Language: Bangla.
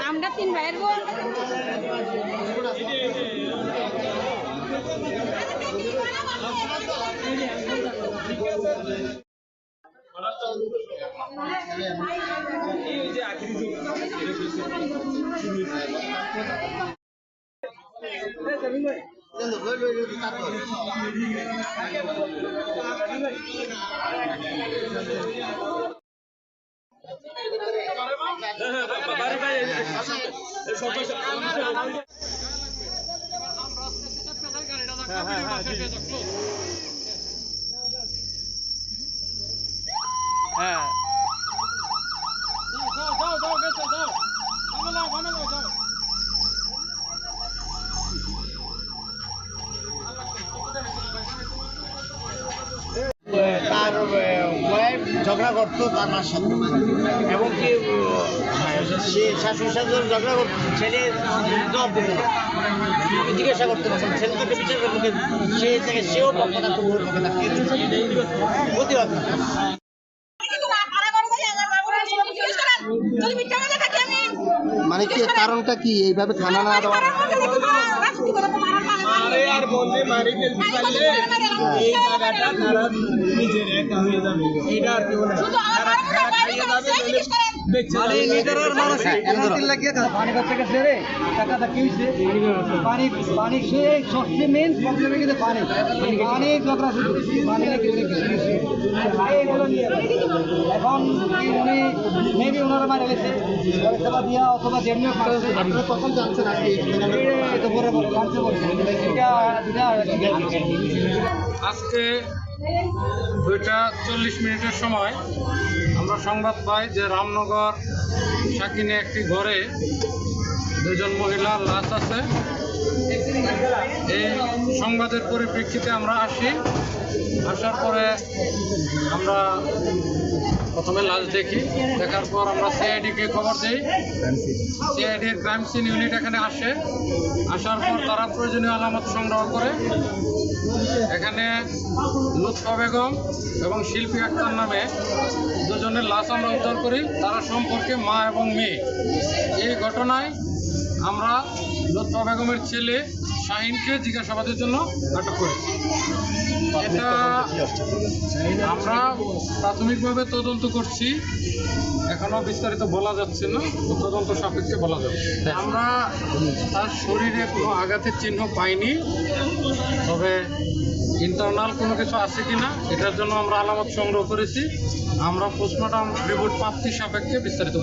আমরা 3 ভাইয়ের বোন তার ওয়াইফ ঝগড়া করতো তার মার সাথে, এমনকি সে শাশুড়ির সাথে ঝগড়া করতো, ছেলে জবাব দিত না, জিজ্ঞাসা করতে পারছেন ছেলেকে বিচার করতে, সে থেকে সেও পক্ষ থাকতো, ওর পক্ষে থাকতো, প্রতিবাদ না। মানে কি কারণটা কি এইভাবে খানা না দেওয়া? এখন উনি মেবি ওনারা মারা গেছে অথবা যেমনি কখন জানছেন আজকে? আজকে 2:40 সময় আমরা সংবাদ পাই যে রামনগর শাকিনে একটি ঘরে 2জন মহিলার লাশ আছে। এই সংবাদের পরিপ্রেক্ষিতে আমরা আসার পরে আমরা প্রথমে লাশ দেখি, দেখার পর আমরা সিআইডিকে খবর দিই। সিআইডির ক্রাইম সিন ইউনিট এখানে আসার পর তারা প্রয়োজনীয় আলামত সংগ্রহ করে এখানে লুৎফা বেগম এবং শিল্পী আক্তার নামে 2জনের লাশ আমরা উদ্ধার করি। তারা সম্পর্কে মা এবং মেয়ে। এই ঘটনায় আমরা লুৎফা বেগমের ছেলে শাহিনকে জিজ্ঞাসাবাদের জন্য আটক করি। এটা আমরা প্রাথমিকভাবে তদন্ত করছি, এখনও বিস্তারিত বলা যাচ্ছে না, তদন্ত সাপেক্ষে বলা যাবে। আমরা তার শরীরে কোনো আঘাতের চিহ্ন পাইনি, তবে ইন্টারনাল কোনো কিছু আছে কিনা এটার জন্য আমরা আলামত সংগ্রহ করেছি। আমরা পোস্টমর্টম রিপোর্ট প্রাপ্তি সাপেক্ষে বিস্তারিত